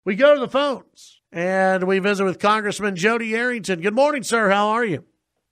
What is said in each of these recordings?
We go to the phones, and we visit with Congressman Jodey Arrington. Good morning, sir. How are you?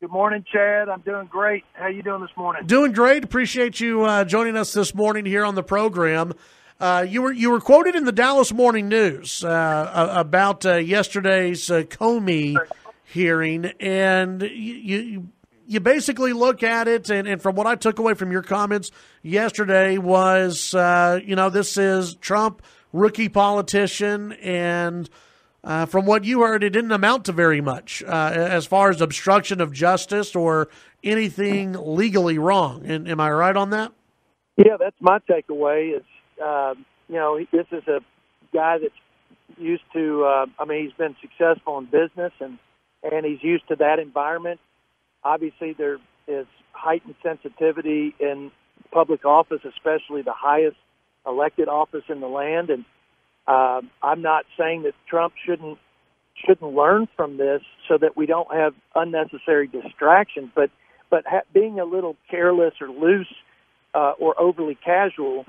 Good morning, Chad. I'm doing great. How you doing this morning? Doing great. Appreciate you joining us this morning here on the program. You were quoted in the Dallas Morning News about yesterday's Comey hearing, and you basically look at it, and from what I took away from your comments yesterday was, this is Trump, rookie politician, and from what you heard, it didn't amount to very much as far as obstruction of justice or anything legally wrong. And am I right on that? Yeah, that's my takeaway. Is this is a guy that's used to. He's been successful in business, and he's used to that environment. Obviously, there is heightened sensitivity in public office, especially the highest elected office in the land. And I'm not saying that Trump shouldn't learn from this so that we don't have unnecessary distractions, but being a little careless or loose or overly casual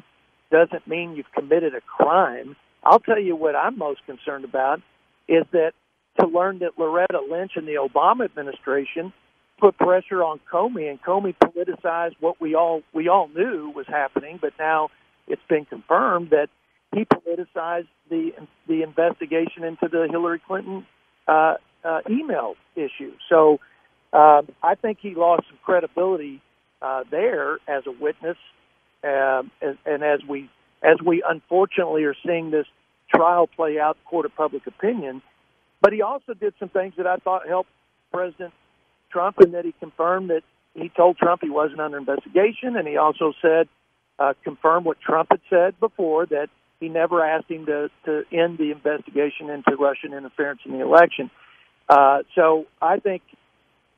doesn't mean you've committed a crime. I'll tell you what I'm most concerned about is that to learn that Loretta Lynch and the Obama administration put pressure on Comey, and Comey politicized what we all knew was happening, but now it's been confirmed that he politicized the investigation into the Hillary Clinton email issue. So I think he lost some credibility there as a witness, and as we unfortunately are seeing this trial play out in court of public opinion. But he also did some things that I thought helped President Trump, in that he confirmed that he told Trump he wasn't under investigation, and he also said, confirmed what Trump had said before, that he never asked him to end the investigation into Russian interference in the election. So I think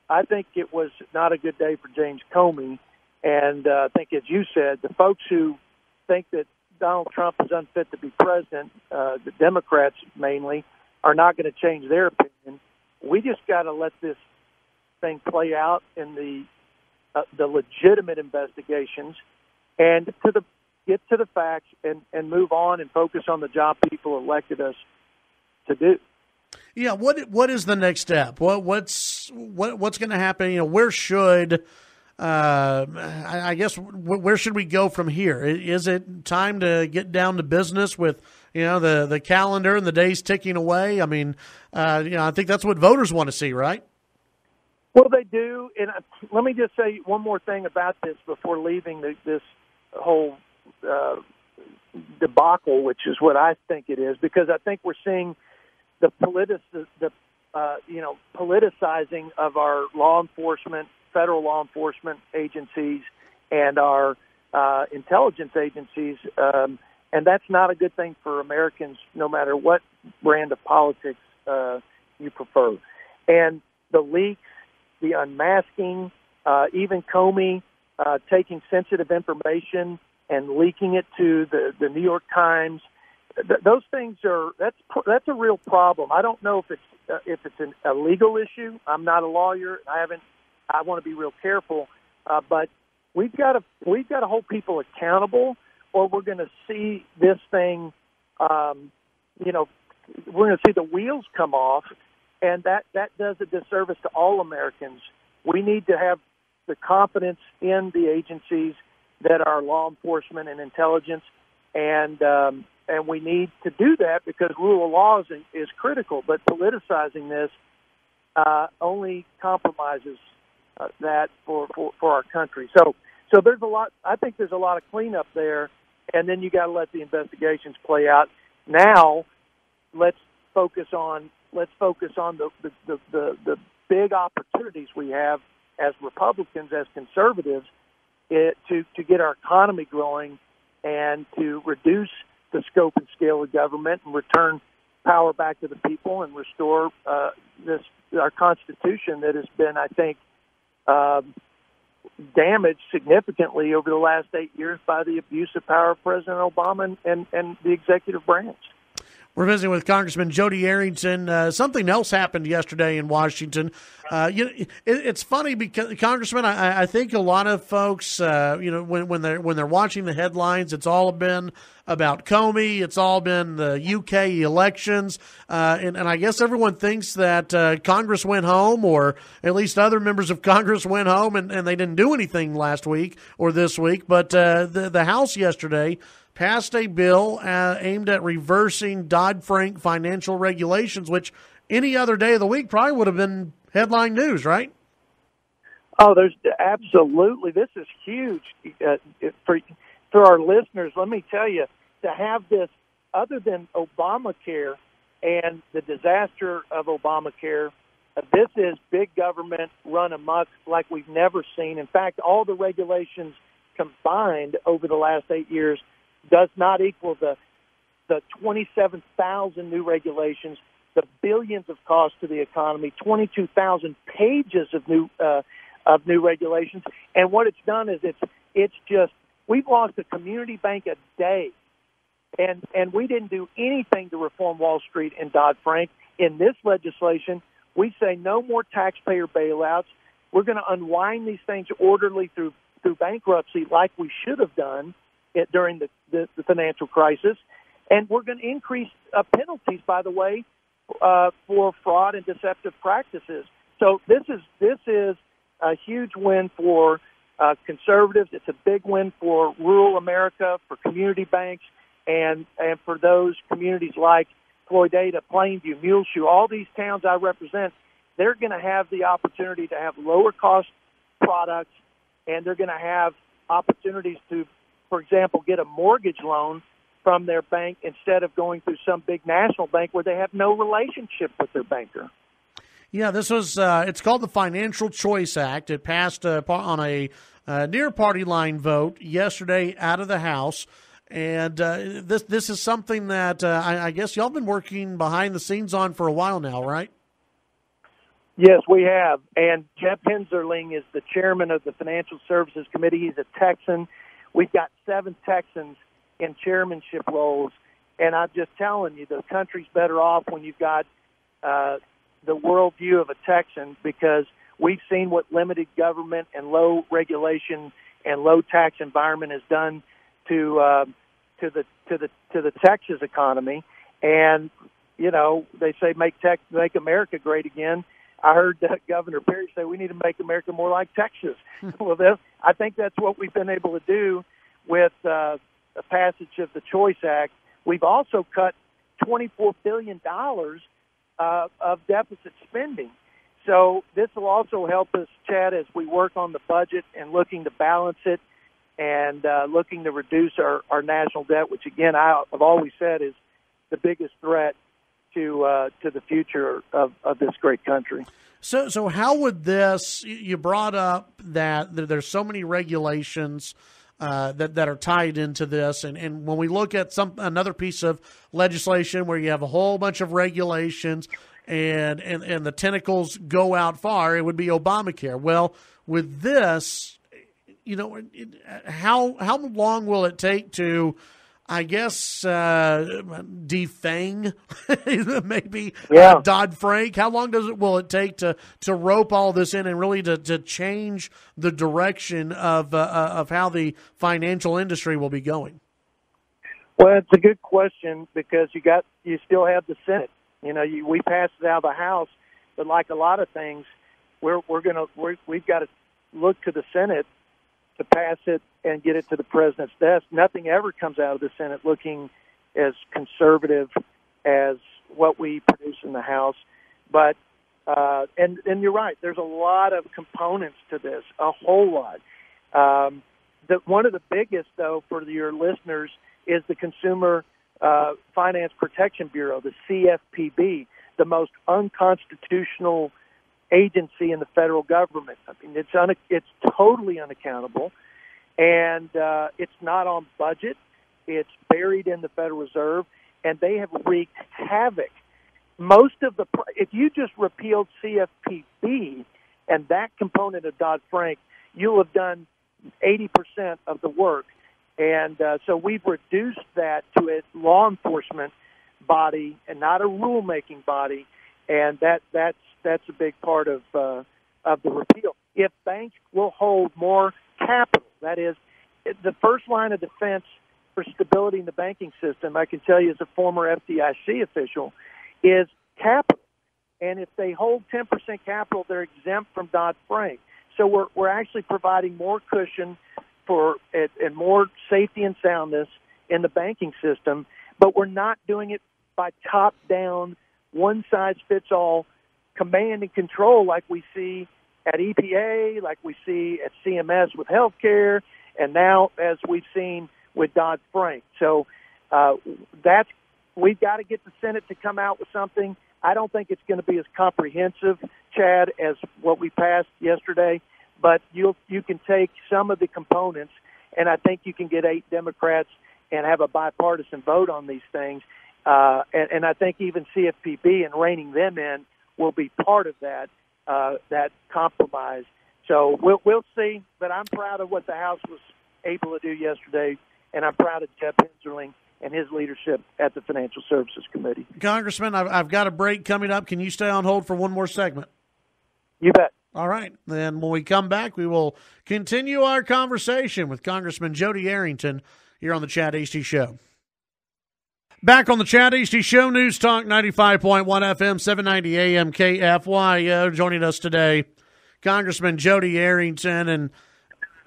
it was not a good day for James Comey, and I think, as you said, the folks who think that Donald Trump is unfit to be president, the Democrats mainly, are not going to change their opinion. We just got to let this thing play out in the legitimate investigations, and get to the facts and move on and focus on the job people elected us to do. Yeah, what is the next step? What's going to happen? Where should I guess where should we go from here? Is it time to get down to business with the calendar and the days ticking away? I mean, I think that's what voters want to see, right? Well, they do, and let me just say one more thing about this before leaving this whole debacle, which is what I think it is, because I think we're seeing the politicizing of our law enforcement, federal law enforcement agencies, and our intelligence agencies, and that's not a good thing for Americans, no matter what brand of politics you prefer. And the leaks, the unmasking, even Comey taking sensitive information and leaking it to the New York Times. Those things that's a real problem. I don't know if it's a legal issue. I'm not a lawyer. I want to be real careful, but we've got to hold people accountable, or we're going to see this thing. We're going to see the wheels come off. And that does a disservice to all Americans. We need to have the confidence in the agencies that are law enforcement and intelligence, and we need to do that because rule of law is critical. But politicizing this only compromises that for our country. So there's a lot. I think there's a lot of cleanup there, and then you got to let the investigations play out. Now, let's focus on the big opportunities we have as Republicans, as conservatives, to get our economy growing and to reduce the scope and scale of government and return power back to the people and restore our Constitution that has been, I think, damaged significantly over the last 8 years by the abuse of power of President Obama and the executive branch. We're visiting with Congressman Jodey Arrington. Something else happened yesterday in Washington. It's funny because, Congressman, I think a lot of folks, when they're watching the headlines, it's all been about Comey. It's all been the UK elections, and I guess everyone thinks that Congress went home, or at least other members of Congress went home, and they didn't do anything last week or this week. But the House yesterday passed a bill aimed at reversing Dodd Frank financial regulations, which any other day of the week probably would have been headline news, right? Oh, there's absolutely. This is huge for our listeners. Let me tell you, to have this, other than Obamacare and the disaster of Obamacare, this is big government run amok like we've never seen. In fact, all the regulations combined over the last 8 years does not equal the 27,000 new regulations, the billions of cost to the economy, 22,000 pages of new regulations. And what it's done is it's just, we've lost a community bank a day, and we didn't do anything to reform Wall Street and Dodd Frank. In this legislation, we say no more taxpayer bailouts. We're going to unwind these things orderly through bankruptcy, like we should have done during the financial crisis, and we're going to increase penalties, by the way, for fraud and deceptive practices. So this is a huge win for conservatives. It's a big win for rural America, for community banks, and for those communities like Floydada, Plainview, Muleshoe, all these towns I represent. They're going to have the opportunity to have lower cost products, and they're going to have opportunities to, for example, get a mortgage loan from their bank instead of going through some big national bank where they have no relationship with their banker. Yeah, this was, it's called the Financial Choice Act. It passed on a near party line vote yesterday out of the House. And this is something that I guess y'all been working behind the scenes on for a while now, right? Yes, we have. And Jeff Hensarling is the chairman of the Financial Services Committee. He's a Texan. We've got 7 Texans in chairmanship roles. And I'm just telling you, the country's better off when you've got the worldview of a Texan, because we've seen what limited government and low regulation and low tax environment has done to the Texas economy. And, you know, they say make America great again. I heard Governor Perry say we need to make America more like Texas. Well, I think that's what we've been able to do with the passage of the Choice Act. We've also cut $24 billion of deficit spending. So this will also help us, Chad, as we work on the budget and looking to balance it and looking to reduce our national debt, which, again, I've always said is the biggest threat to the future of this great country. So how would this? You brought up that there's so many regulations that are tied into this, and when we look at another piece of legislation where you have a whole bunch of regulations and the tentacles go out far, it would be Obamacare. Well, with this, you know, how long will it take to, I guess, defang maybe Dodd Frank? How long will it take to rope all this in and really to change the direction of how the financial industry will be going? Well, it's a good question, because you still have the Senate. You know, we passed it out of the House, but like a lot of things, we've got to look to the Senate to pass it and get it to the president's desk. Nothing ever comes out of the Senate looking as conservative as what we produce in the House. But and you're right, there's a lot of components to this, a whole lot. One of the biggest, though, for your listeners is the Consumer Finance Protection Bureau, the CFPB, the most unconstitutional agency in the federal government. I mean, it's totally unaccountable, and it's not on budget. It's buried in the Federal Reserve, and they have wreaked havoc. If you just repealed CFPB and that component of Dodd-Frank, you'll have done 80% of the work. And so we've reduced that to law enforcement, body and not a rulemaking body, and that's a big part of the repeal. If banks will hold more capital, that is, the first line of defense for stability in the banking system, I can tell you as a former FDIC official, is capital. And if they hold 10% capital, they're exempt from Dodd Frank. So we're actually providing more cushion for and more safety and soundness in the banking system, but we're not doing it by top-down, one-size-fits-all command and control like we see at EPA, like we see at CMS with healthcare, and now as we've seen with Dodd Frank. So we've got to get the Senate to come out with something. I don't think it's going to be as comprehensive, Chad, as what we passed yesterday, but you can take some of the components, and I think you can get 8 Democrats and have a bipartisan vote on these things. And I think even CFPB and reining them in will be part of that compromise. So we'll see, but I'm proud of what the House was able to do yesterday, and I'm proud of Jeff Hensarling and his leadership at the Financial Services Committee. Congressman, I've got a break coming up. Can you stay on hold for one more segment? You bet. All right. Then when we come back, we will continue our conversation with Congressman Jodey Arrington here on the Chad Hasty Show. Back on the Chad Hasty Show, News Talk 95.1 FM, 790 AM KFYO. Joining us today, Congressman Jodey Arrington. And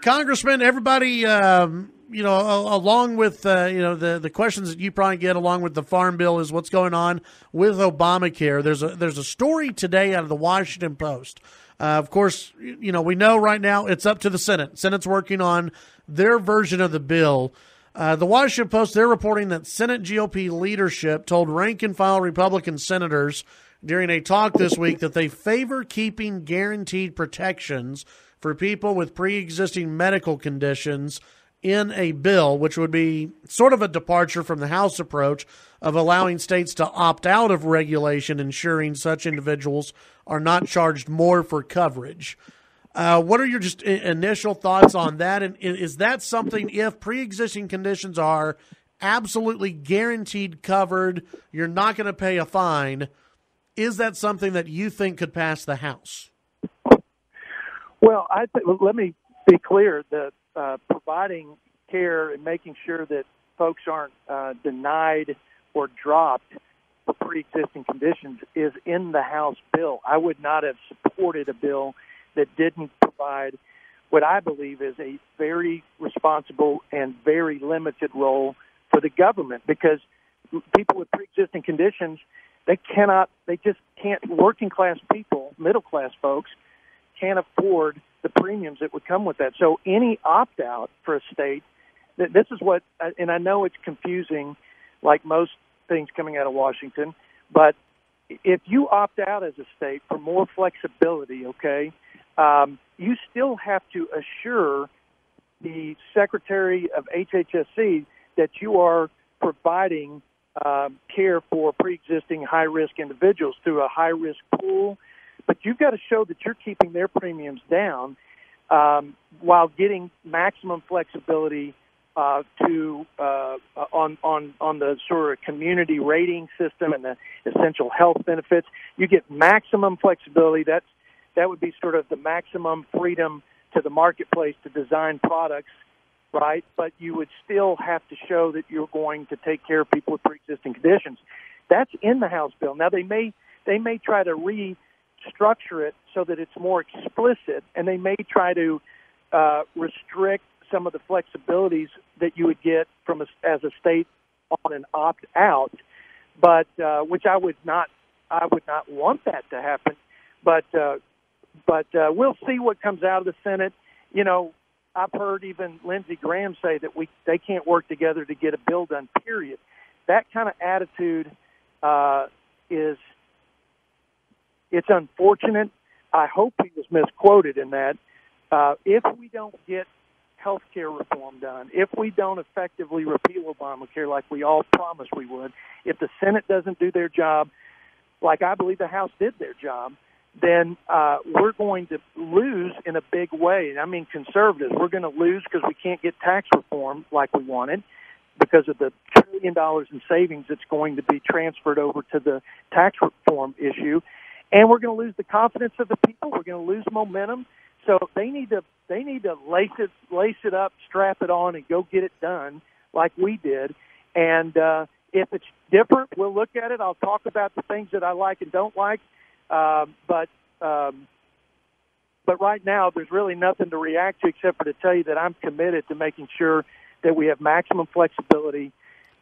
Congressman, everybody, along with, the questions that you probably get along with the Farm Bill is what's going on with Obamacare. There's a story today out of the Washington Post. Of course, we know right now it's up to the Senate. Senate's working on their version of the bill. The Washington Post, they're reporting that Senate GOP leadership told rank-and-file Republican senators during a talk this week that they favor keeping guaranteed protections for people with pre-existing medical conditions in a bill, which would be sort of a departure from the House approach of allowing states to opt out of regulation, ensuring such individuals are not charged more for coverage. What are your just initial thoughts on that? And is that something, if pre-existing conditions are absolutely guaranteed covered, you're not going to pay a fine, is that something that you think could pass the House? Well, let me be clear that providing care and making sure that folks aren't denied or dropped for pre-existing conditions is in the House bill. I would not have supported a bill that didn't provide what I believe is a very responsible and very limited role for the government, because people with pre-existing conditions, they just can't, working class people, middle class folks, can't afford the premiums that would come with that. So any opt-out for a state, this is what, and I know it's confusing, like most things coming out of Washington, but if you opt out as a state for more flexibility, okay, you still have to assure the Secretary of HHSC that you are providing care for pre-existing high-risk individuals through a high-risk pool. But you've got to show that you're keeping their premiums down while getting maximum flexibility on the sort of community rating system and the essential health benefits. You get maximum flexibility. That would be sort of the maximum freedom to the marketplace to design products, right? But you would still have to show that you're going to take care of people with pre-existing conditions. That's in the House bill. Now, they may try to restructure it so that it's more explicit, and they may try to restrict some of the flexibilities that you would get from as a state on an opt-out, but which I would not want that to happen. But we'll see what comes out of the Senate. You know, I've heard even Lindsey Graham say that they can't work together to get a bill done, period. That kind of attitude it's unfortunate. I hope he was misquoted in that. If we don't get health care reform done, if we don't effectively repeal Obamacare like we all promised we would, if the Senate doesn't do their job like I believe the House did their job, then we're going to lose in a big way. I mean, conservatives, we're going to lose because we can't get tax reform like we wanted. because of the $1 trillion in savings that's going to be transferred over to the tax reform issue. And we're going to lose the confidence of the people. We're going to lose momentum. So they need to lace it up, strap it on, and go get it done like we did. And if it's different, we'll look at it. I'll talk about the things that I like and don't like. But right now, there's really nothing to react to except for to tell you that I'm committed to making sure that we have maximum flexibility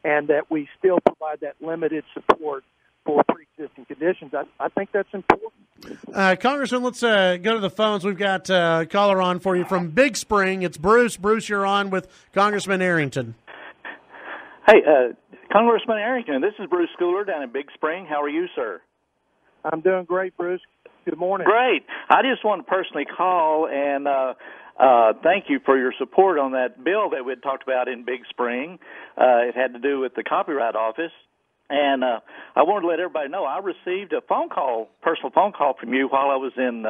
and that we still provide that limited support for pre-existing conditions. I think that's important. Congressman, let's go to the phones. We've got a caller on for you from Big Spring. It's Bruce. Bruce, you're on with Congressman Arrington. Hey, Congressman Arrington, this is Bruce Schooler down in Big Spring. How are you, sir? I'm doing great, Bruce. Good morning. Great. I just want to personally call and thank you for your support on that bill that we had talked about in Big Spring. It had to do with the Copyright Office. And I wanted to let everybody know I received a personal phone call from you while I was in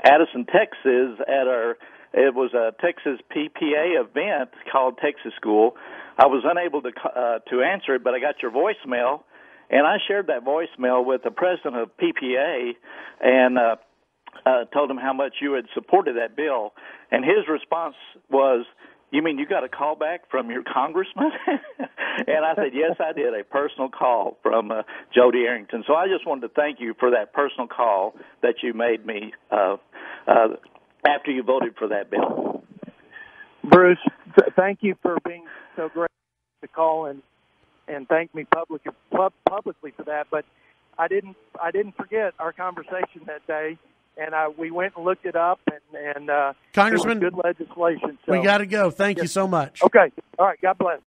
Addison, Texas it was a Texas PPA event called Texas School. I was unable to answer it, but I got your voicemail, and I shared that voicemail with the president of PPA and told him how much you had supported that bill. And his response was, "You mean you got a call back from your congressman?" And I said, "Yes, I did, a personal call from Jodey Arrington." So I just wanted to thank you for that personal call that you made me after you voted for that bill. Bruce, thank you for being so great to call and thank me publicly for that. But I didn't forget our conversation that day. And we went and looked it up, and Congressman, it was good legislation. So. We got to go. Thank you so much. Okay. All right. God bless.